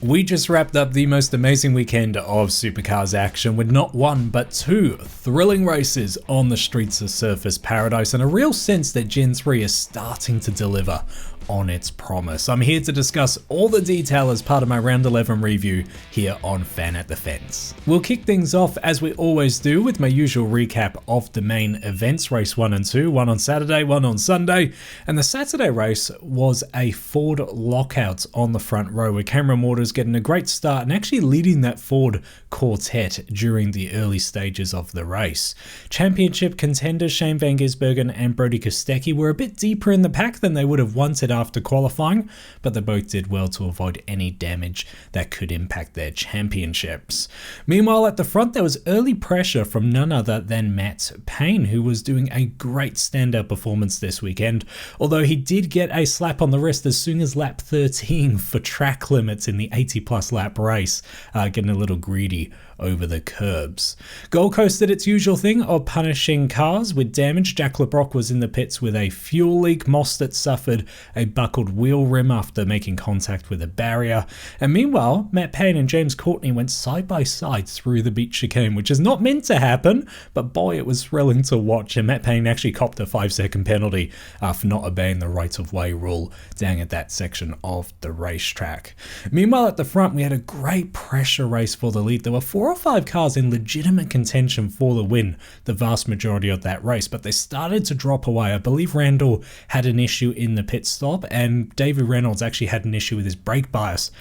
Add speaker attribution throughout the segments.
Speaker 1: We just wrapped up the most amazing weekend of Supercars action with not one but two thrilling races on the streets of Surface Paradise, and a real sense that Gen 3 is starting to deliver on its promise. I'm here to discuss all the detail as part of my round 11 review here on Fan at the Fence. We'll kick things off as we always do with my usual recap of the main events, race 1 and 2, one on Saturday, one on Sunday, and the Saturday race was a Ford lockout on the front row with Cameron Waters getting a great start and actually leading that Ford quartet during the early stages of the race. Championship contenders Shane Van Gisbergen and Brody Kostecki were a bit deeper in the pack than they would have wanted after qualifying, but they both did well to avoid any damage that could impact their championships. Meanwhile, at the front there was early pressure from none other than Matt Payne, who was doing a great standout performance this weekend, although he did get a slap on the wrist as soon as lap 13 for track limits in the 80 plus lap race, getting a little greedy over the curbs. Gold Coast did its usual thing of punishing cars with damage. Jack LeBrock was in the pits with a fuel leak. Mostert suffered a buckled wheel rim after making contact with a barrier. And meanwhile, Matt Payne and James Courtney went side by side through the beach chicane, which is not meant to happen, but boy, it was thrilling to watch. And Matt Payne actually copped a 5-second penalty for not obeying the right-of-way rule down at that section of the racetrack. Meanwhile, at the front, we had a great pressure race for the lead. There were 4 or 5 cars in legitimate contention for the win the vast majority of that race, but they started to drop away. I believe Randall had an issue in the pit stop, and David Reynolds actually had an issue with his brake bias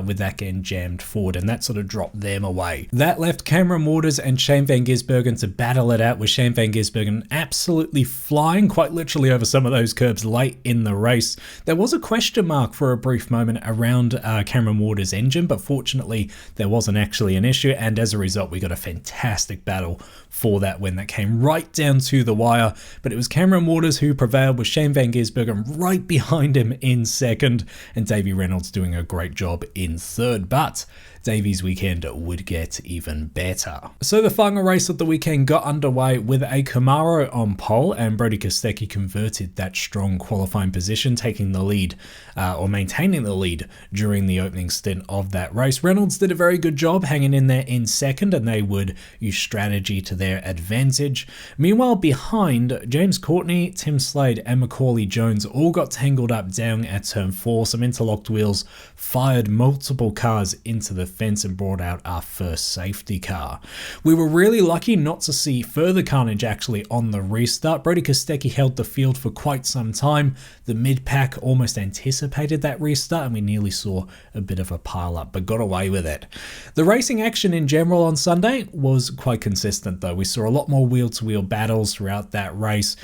Speaker 1: with that getting jammed forward, and that sort of dropped them away. That left Cameron Waters and Shane Van Gisbergen to battle it out, with Shane Van Gisbergen absolutely flying quite literally over some of those curbs late in the race. There was a question mark for a brief moment around Cameron Waters' engine, but fortunately there wasn't actually an issue, and as a result we got a fantastic battle for that win that came right down to the wire. But it was Cameron Waters who prevailed, with Shane Van Gisbergen right behind him in second, and Davey Reynolds doing a great job in third. But Davey's weekend would get even better. So the final race of the weekend got underway with a Camaro on pole, and Brody Kostecki converted that strong qualifying position, taking the lead or maintaining the lead during the opening stint of that race. Reynolds did a very good job hanging in there in second, and they would use strategy to their advantage. Meanwhile, behind, James Courtney, Tim Slade and Macaulay Jones all got tangled up down at turn 4. Some interlocked wheels fired multiple cars into the fence and brought out our first safety car. We were really lucky not to see further carnage actually on the restart. Brody Kostecki held the field for quite some time. The mid-pack almost anticipated that restart, and we nearly saw a bit of a pile-up, but got away with it. The racing action in general on Sunday was quite consistent though. We saw a lot more wheel-to-wheel battles throughout that race.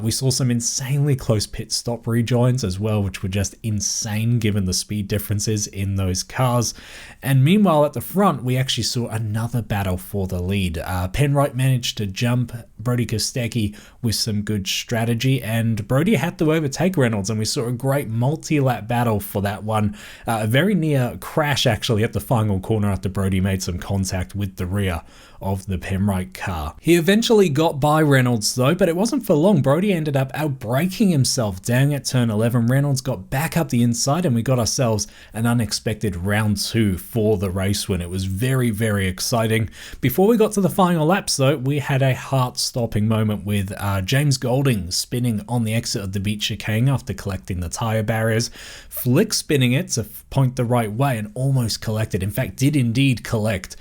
Speaker 1: We saw some insanely close pit stop rejoins as well, which were just insane given the speed differences in those cars. And meanwhile, at the front, we actually saw another battle for the lead. Penwright managed to jump Brody Kostecki with some good strategy, and Brody had to overtake Reynolds, and we saw a great multi-lap battle for that one. A very near crash actually at the final corner after Brody made some contact with the rear of the Penwright car. He eventually got by Reynolds though, but it wasn't for long. Brody ended up outbraking himself down at turn 11. Reynolds got back up the inside, and we got ourselves an unexpected round 2 for the race win. It was very, very exciting. Before we got to the final laps though, we had a heart-stopping moment with James Golding spinning on the exit of the beach chicane after collecting the tyre barriers, flick spinning it to point the right way, and almost collected, in fact did indeed collect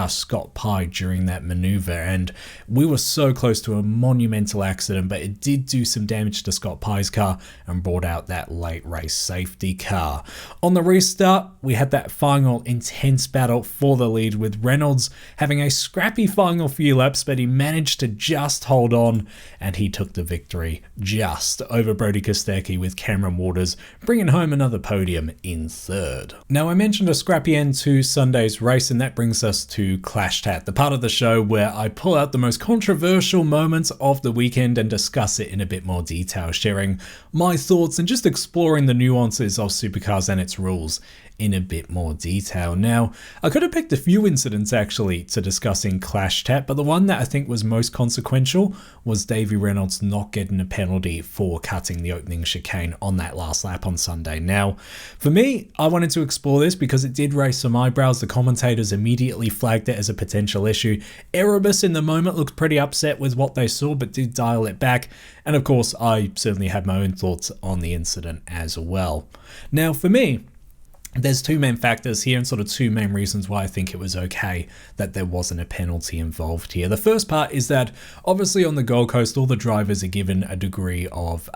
Speaker 1: Scott Pye during that maneuver, and we were so close to a monumental accident, but it did do some damage to Scott Pye's car and brought out that late race safety car. On the restart, we had that final intense battle for the lead, with Reynolds having a scrappy final few laps, but he managed to just hold on, and he took the victory just over Brody Kostecki, with Cameron Waters bringing home another podium in third. Now, I mentioned a scrappy end to Sunday's race, and that brings us to Clash Chat, the part of the show where I pull out the most controversial moments of the weekend and discuss it in a bit more detail, sharing my thoughts and just exploring the nuances of Supercars and its rules in a bit more detail. Now, I could have picked a few incidents actually to discuss in Clash Chat, but the one that I think was most consequential was Davey Reynolds not getting a penalty for cutting the opening chicane on that last lap on Sunday. Now, for me, I wanted to explore this because it did raise some eyebrows. The commentators immediately flagged it as a potential issue. Erebus in the moment looked pretty upset with what they saw, but did dial it back. And of course, I certainly had my own thoughts on the incident as well. Now, for me, there's two main factors here and sort of two main reasons why I think it was okay that there wasn't a penalty involved here. The first part is that obviously on the Gold Coast, all the drivers are given a degree of,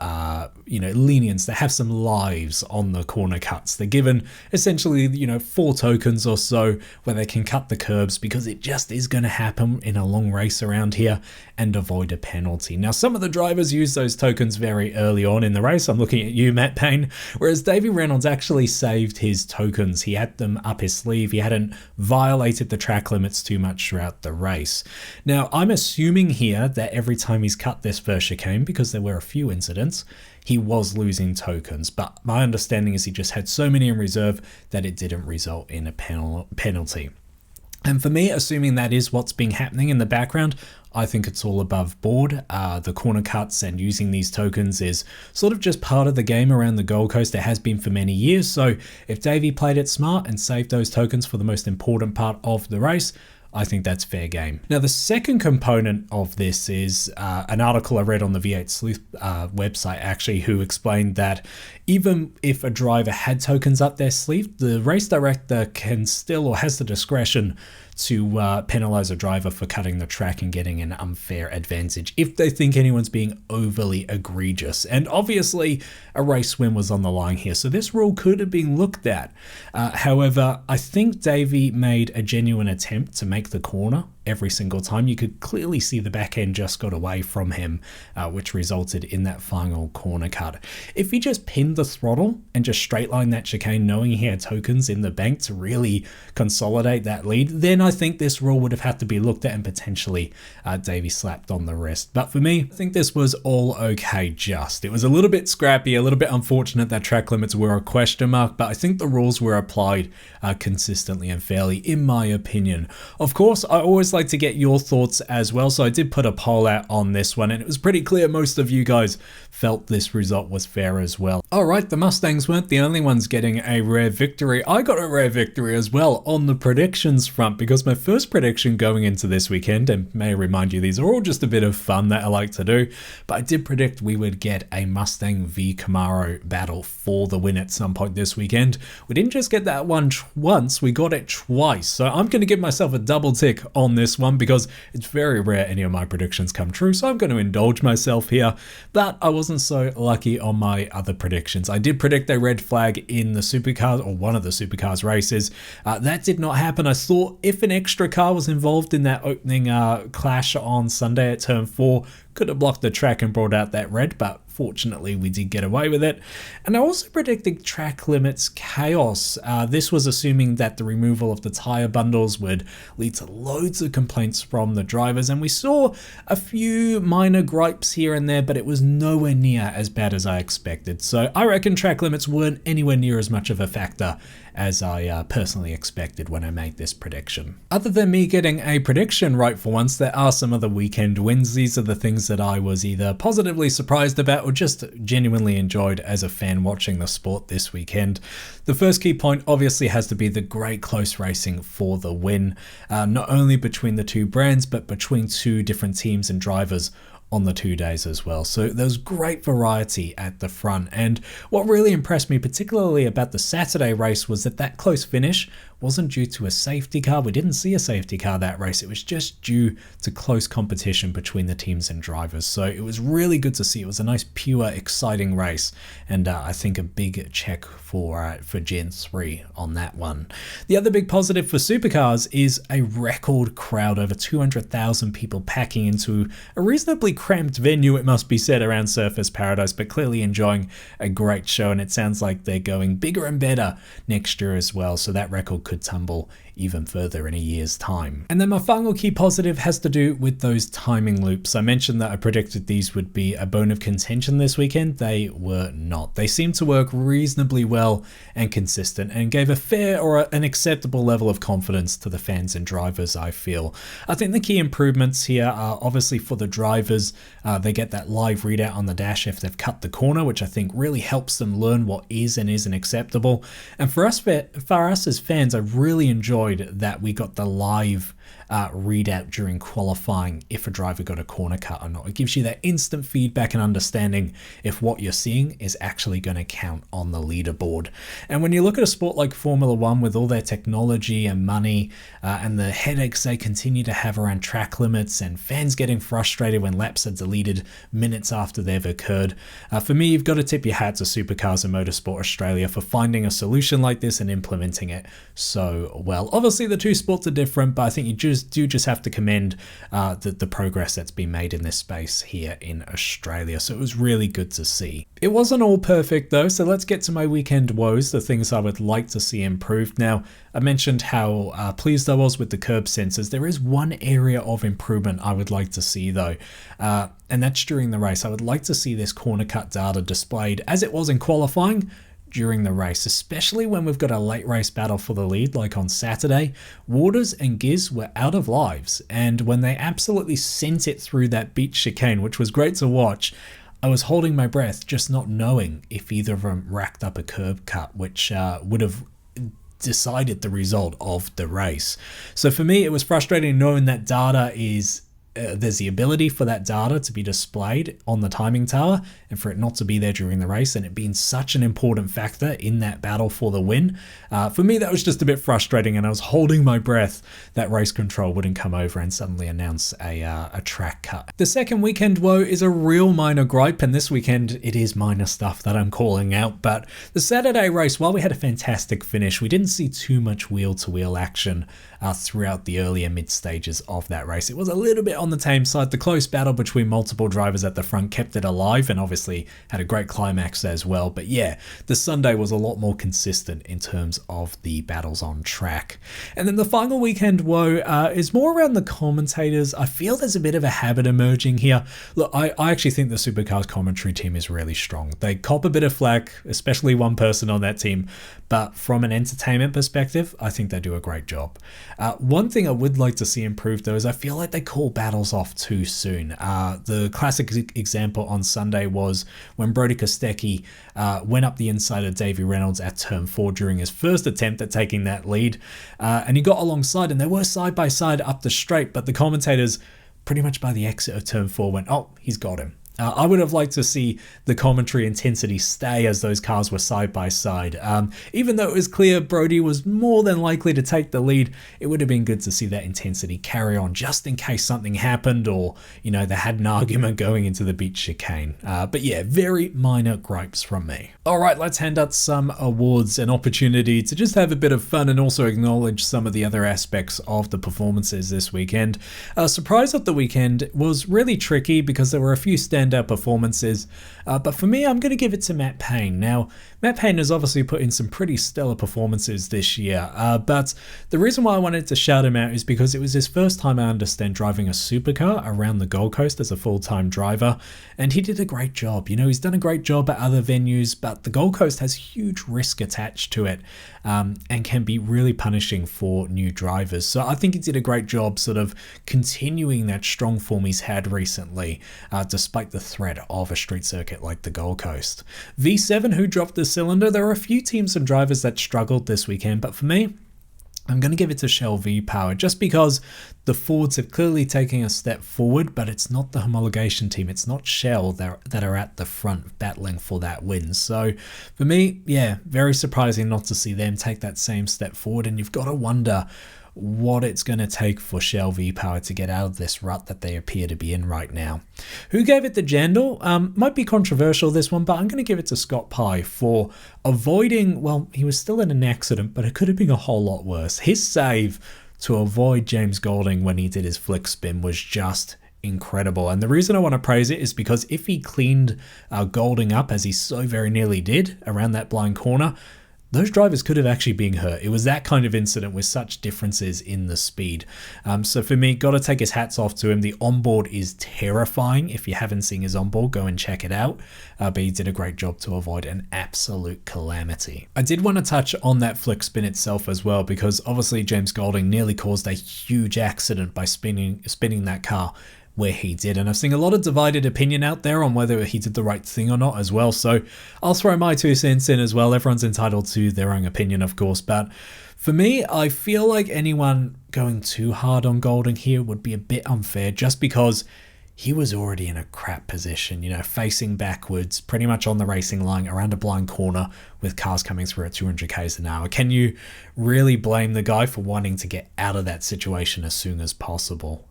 Speaker 1: lenience. They have some lives on the corner cuts. They're given essentially, 4 tokens or so where they can cut the curbs because it just is going to happen in a long race around here and avoid a penalty. Now, some of the drivers use those tokens very early on in the race. I'm looking at you, Matt Payne, whereas Davey Reynolds actually saved his tokens. He had them up his sleeve. He hadn't violated the track limits too much throughout the race. Now, I'm assuming here that every time he's cut this first chicane, because there were a few incidents, he was losing tokens, but my understanding is he just had so many in reserve that it didn't result in a penalty. And for me, assuming that is what's been happening in the background, I think it's all above board. The corner cuts and using these tokens is sort of just part of the game around the Gold Coast. It has been for many years. So if Davey played it smart and saved those tokens for the most important part of the race, I think that's fair game. Now, the second component of this is an article I read on the V8 Sleuth website, actually, who explained that even if a driver had tokens up their sleeve, the race director can still or has the discretion to penalize a driver for cutting the track and getting an unfair advantage if they think anyone's being overly egregious. And obviously, a race win was on the line here, so this rule could have been looked at. However, I think Davey made a genuine attempt to make the corner every single time. You could clearly see the back end just got away from him, which resulted in that final corner cut. If he just pinned the throttle and just straight line that chicane knowing he had tokens in the bank to really consolidate that lead, then I think this rule would have had to be looked at and potentially Davey slapped on the wrist. But for me, I think this was all okay just. It was a little bit scrappy, a little bit unfortunate that track limits were a question mark, but I think the rules were applied consistently and fairly, in my opinion. Of course, I always like to get your thoughts as well, so I did put a poll out on this one, and it was pretty clear most of you guys felt this result was fair as well. Alright, the Mustangs weren't the only ones getting a rare victory. I got a rare victory as well on the predictions front, because my first prediction going into this weekend, and may I remind you, these are all just a bit of fun that I like to do, but I did predict we would get a Mustang v Camaro battle for the win at some point this weekend. We didn't just get that one once, we got it twice, so I'm going to give myself a double tick on this one because it's very rare any of my predictions come true, so I'm going to indulge myself here, but I wasn't so lucky on my other predictions. I did predict a red flag in the Supercars, or one of the Supercars races. That did not happen. I thought if an extra car was involved in that opening clash on Sunday at turn 4, could have blocked the track and brought out that red, but fortunately we did get away with it. And I also predicted track limits chaos. This was assuming that the removal of the tire bundles would lead to loads of complaints from the drivers, and we saw a few minor gripes here and there, but it was nowhere near as bad as I expected. So I reckon track limits weren't anywhere near as much of a factor as I personally expected when I made this prediction. Other than me getting a prediction right for once, there are some other weekend wins. These are the things that I was either positively surprised about or just genuinely enjoyed as a fan watching the sport this weekend. The first key point obviously has to be the great close racing for the win, not only between the two brands, but between two different teams and drivers on the 2 days as well. So there's great variety at the front, and what really impressed me particularly about the Saturday race was that close finish wasn't due to a safety car. We didn't see a safety car that race. It was just due to close competition between the teams and drivers. So it was really good to see. It was a nice, pure, exciting race, and I think a big check for Gen 3 on that one. The other big positive for Supercars is a record crowd, over 200,000 people packing into a reasonably cramped venue, it must be said, around Surfers Paradise, but clearly enjoying a great show, and it sounds like they're going bigger and better next year as well, so that record could tumble even further in a year's time. And then my final key positive has to do with those timing loops. I mentioned that I predicted these would be a bone of contention this weekend. They were not. They seemed to work reasonably well and consistent, and gave a fair or an acceptable level of confidence to the fans and drivers, I feel. I think the key improvements here are obviously for the drivers. They get that live readout on the dash if they've cut the corner, which I think really helps them learn what is and isn't acceptable. And for us as fans, I really enjoyed that we got the live readout during qualifying if a driver got a corner cut or not. It gives you that instant feedback and understanding if what you're seeing is actually going to count on the leaderboard. And when you look at a sport like Formula One with all their technology and money and the headaches they continue to have around track limits and fans getting frustrated when laps are deleted minutes after they've occurred, for me, you've got to tip your hat to Supercars and Motorsport Australia for finding a solution like this and implementing it so well. Obviously, the two sports are different, but I think you just have to commend the progress that's been made in this space here in Australia. So it was really good to see. It wasn't all perfect though, so let's get to my weekend woes, the things I would like to see improved. Now, I mentioned how pleased I was with the curb sensors. There is one area of improvement I would like to see though, and that's during the race. I would like to see this corner cut data displayed as it was in qualifying during the race, especially when we've got a late race battle for the lead like on Saturday. Waters and Giz were out of lives, and when they absolutely sent it through that beach chicane, which was great to watch, I was holding my breath just not knowing if either of them racked up a curb cut, which would have decided the result of the race. So for me, it was frustrating knowing that data is there's the ability for that data to be displayed on the timing tower and for it not to be there during the race, and it being such an important factor in that battle for the win. For me, that was just a bit frustrating, and I was holding my breath that race control wouldn't come over and suddenly announce a track cut. The second weekend woe is a real minor gripe, and this weekend it is minor stuff that I'm calling out, but the Saturday race, while we had a fantastic finish, we didn't see too much wheel-to-wheel action throughout the earlier mid stages of that race. It was a little bit on the tame side. The close battle between multiple drivers at the front kept it alive and obviously had a great climax as well. But yeah, the Sunday was a lot more consistent in terms of the battles on track. And then the final weekend woe is more around the commentators. I feel there's a bit of a habit emerging here. Look, I actually think the Supercars commentary team is really strong. They cop a bit of flack, especially one person on that team, but from an entertainment perspective, I think they do a great job. One thing I would like to see improved though is I feel like they call battles off too soon. The classic example on Sunday was when Brodie Kostecki went up the inside of Davey Reynolds at turn 4 during his first attempt at taking that lead, and he got alongside and they were side by side up the straight, but the commentators pretty much by the exit of turn 4 went, oh, he's got him. I would have liked to see the commentary intensity stay as those cars were side by side. Even though it was clear Brodie was more than likely to take the lead, it would have been good to see that intensity carry on just in case something happened or, you know, they had an argument going into the beach chicane. But yeah, very minor gripes from me. All right, let's hand out some awards, an opportunity to just have a bit of fun and also acknowledge some of the other aspects of the performances this weekend. Surprise of the weekend was really tricky because there were a few standout performances, but for me, I'm going to give it to Matt Payne. Now, Matt Payne has obviously put in some pretty stellar performances this year, but the reason why I wanted to shout him out is because it was his first time, I understand, driving a supercar around the Gold Coast as a full-time driver, and he did a great job. You know, he's done a great job at other venues, but the Gold Coast has huge risk attached to it, and can be really punishing for new drivers. So I think he did a great job sort of continuing that strong form he's had recently, despite the threat of a street circuit like the Gold Coast. V7, who dropped the cylinder, there are a few teams and drivers that struggled this weekend, but for me, I'm going to give it to Shell V-Power just because the Fords have clearly taken a step forward, but it's not the homologation team. It's not Shell that are at the front battling for that win. So for me, yeah, very surprising not to see them take that same step forward, and you've got to wonder what it's going to take for Shell V-Power to get out of this rut that they appear to be in right now. Who gave it the Jandal? Might be controversial this one, but I'm going to give it to Scott Pye for avoiding, well, he was still in an accident, but it could have been a whole lot worse. His save to avoid James Golding when he did his flick spin was just incredible. And the reason I want to praise it is because if he cleaned Golding up, as he so very nearly did around that blind corner, those drivers could have actually been hurt. It was that kind of incident with such differences in the speed. So for me, got to take his hats off to him. The onboard is terrifying. If you haven't seen his onboard, go and check it out. But he did a great job to avoid an absolute calamity. I did want to touch on that flick spin itself as well, because obviously James Golding nearly caused a huge accident by spinning that car where he did, and I've seen a lot of divided opinion out there on whether he did the right thing or not as well, so I'll throw my 2 cents in as well. Everyone's entitled to their own opinion, of course, but for me, I feel like anyone going too hard on Golding here would be a bit unfair, just because he was already in a crap position, you know, facing backwards, pretty much on the racing line, around a blind corner with cars coming through at 200 k's an hour. Can you really blame the guy for wanting to get out of that situation as soon as possible?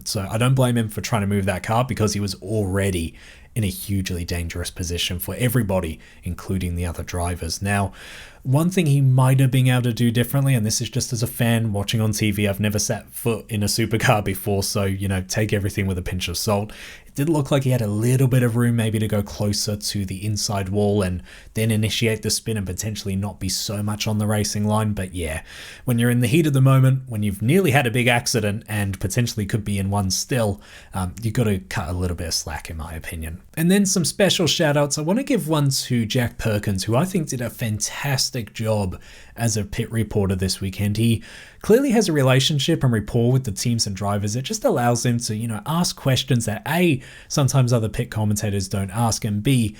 Speaker 1: So I don't blame him for trying to move that car, because he was already in a hugely dangerous position for everybody, including the other drivers. Now, one thing he might have been able to do differently, and this is just as a fan watching on TV, I've never set foot in a supercar before, so, you know, take everything with a pinch of salt. It did look like he had a little bit of room maybe to go closer to the inside wall and then initiate the spin and potentially not be so much on the racing line. But yeah, when you're in the heat of the moment, when you've nearly had a big accident and potentially could be in one still, you've got to cut a little bit of slack, in my opinion. And then some special shout outs. I want to give one to Jack Perkins, who I think did a fantastic job as a pit reporter this weekend. He clearly has a relationship and rapport with the teams and drivers. It just allows him to, you know, ask questions that A, sometimes other pit commentators don't ask, and B,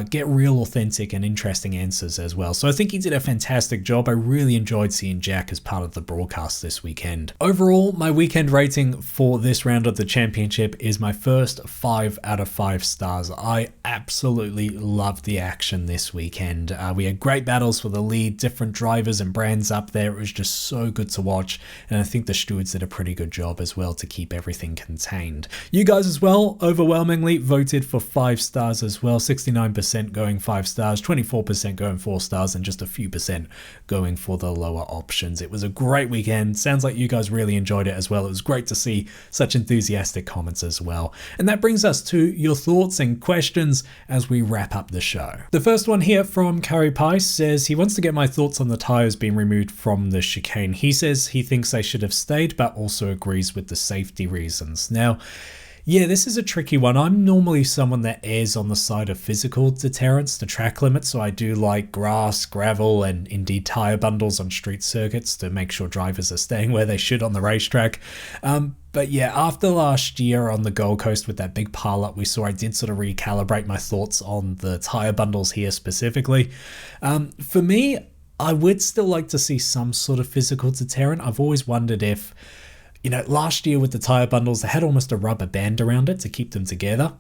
Speaker 1: get real authentic and interesting answers as well. So I think he did a fantastic job. I really enjoyed seeing Jack as part of the broadcast this weekend. Overall, my weekend rating for this round of the championship is my first 5 out of 5 stars. I absolutely loved the action this weekend. We had great battles for the lead, different drivers and brands up there. It was just so good to watch, and I think the stewards did a pretty good job as well to keep everything contained. You guys as well overwhelmingly voted for 5 stars as well, 69% going 5 stars, 24% going 4 stars, and just a few percent going for the lower options. It was a great weekend. Sounds like you guys really enjoyed it as well. It was great to see such enthusiastic comments as well. And that brings us to your thoughts and questions as we wrap up the show. The first one here from Carrie Pye says he wants to get my thoughts on the tyres being removed from the chicane. He says he thinks they should have stayed, but also agrees with the safety reasons. Now, yeah, this is a tricky one. I'm normally someone that errs on the side of physical deterrence to track limits, so I do like grass, gravel, and indeed tyre bundles on street circuits to make sure drivers are staying where they should on the racetrack. But yeah, after last year on the Gold Coast with that big pile up we saw, I did sort of recalibrate my thoughts on the tyre bundles here specifically. For me, I would still like to see some sort of physical deterrent. I've always wondered if, you know, last year with the tyre bundles, they had almost a rubber band around it to keep them together.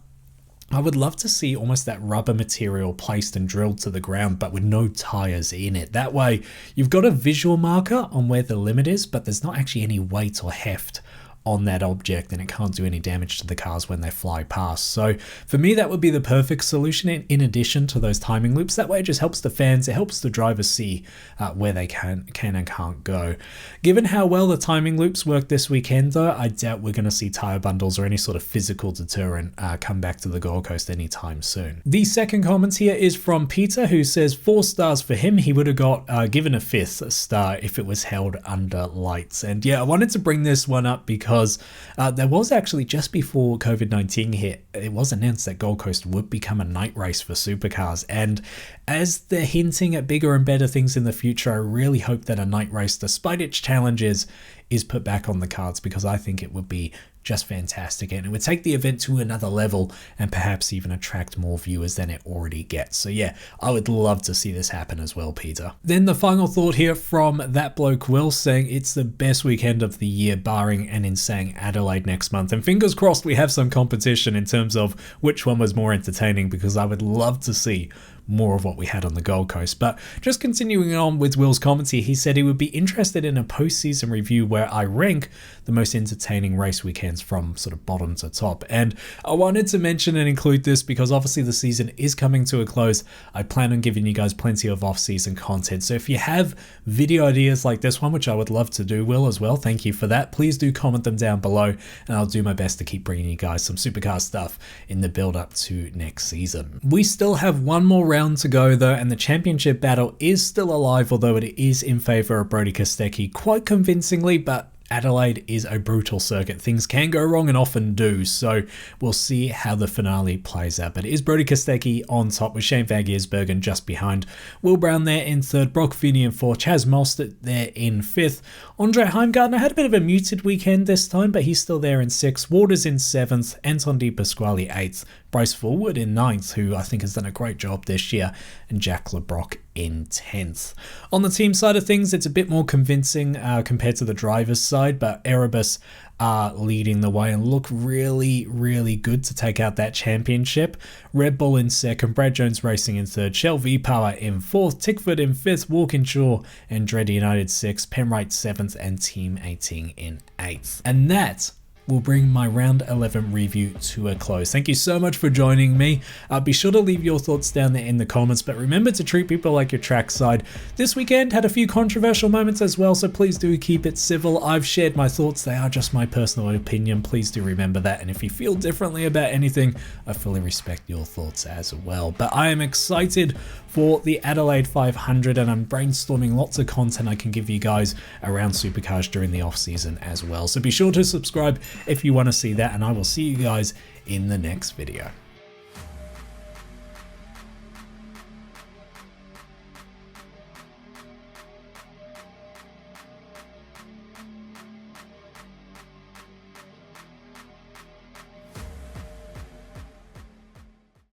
Speaker 1: I would love to see almost that rubber material placed and drilled to the ground, but with no tyres in it. That way, you've got a visual marker on where the limit is, but there's not actually any weight or heft on that object, and it can't do any damage to the cars when they fly past. So for me, that would be the perfect solution in addition to those timing loops. That way it just helps the fans, it helps the drivers see where they can and can't go. Given how well the timing loops work this weekend though, I doubt we're going to see tyre bundles or any sort of physical deterrent come back to the Gold Coast anytime soon. The second comment here is from Peter, who says 4 stars for him. He would have got given a 5th star if it was held under lights. And yeah, I wanted to bring this one up because there was actually, just before COVID-19 hit, it was announced that Gold Coast would become a night race for supercars. And as they're hinting at bigger and better things in the future, I really hope that a night race, despite its challenges, is put back on the cards, because I think it would be just fantastic, and it would take the event to another level and perhaps even attract more viewers than it already gets. So yeah, I would love to see this happen as well, Peter. Then the final thought here from that bloke Will, saying it's the best weekend of the year, barring an insane Adelaide next month, and fingers crossed we have some competition in terms of which one was more entertaining, because I would love to see more of what we had on the Gold Coast. But just continuing on with Will's comments here, he said he would be interested in a postseason review where I rank the most entertaining race weekends from sort of bottom to top. And I wanted to mention and include this because obviously the season is coming to a close. I plan on giving you guys plenty of off-season content. So if you have video ideas like this one, which I would love to do, Will, as well, thank you for that. Please do comment them down below, and I'll do my best to keep bringing you guys some supercar stuff in the build up to next season. We still have one more round to go though, and the championship battle is still alive, although it is in favour of Brodie Kostecki quite convincingly, but Adelaide is a brutal circuit. Things can go wrong and often do, so we'll see how the finale plays out. But it is Brodie Kostecki on top with Shane Van Giersbergen just behind. Will Brown there in third, Brock Finney in fourth, Chaz Mostert there in fifth. Andre Heimgartner had a bit of a muted weekend this time, but he's still there in sixth. Waters in seventh, Anton De Pasquale eighth, Bryce Fullwood in ninth, who I think has done a great job this year, and Jack LeBrock in 10th. On the team side of things, it's a bit more convincing compared to the driver's side, but Erebus are leading the way and look really, really good to take out that championship. Red Bull in second, Brad Jones Racing in third, Shell V-Power in fourth, Tickford in fifth, Walkinshaw and Andretti United sixth, Penrite seventh, and Team 18 in eighth. And that will bring my round 11 review to a close. Thank you so much for joining me. Be sure to leave your thoughts down there in the comments, but remember to treat people like your trackside. This weekend had a few controversial moments as well, so please do keep it civil. I've shared my thoughts. They are just my personal opinion. Please do remember that. And if you feel differently about anything, I fully respect your thoughts as well. But I am excited for the Adelaide 500, and I'm brainstorming lots of content I can give you guys around Supercars during the off season as well. So be sure to subscribe if you want to see that, and I will see you guys in the next video.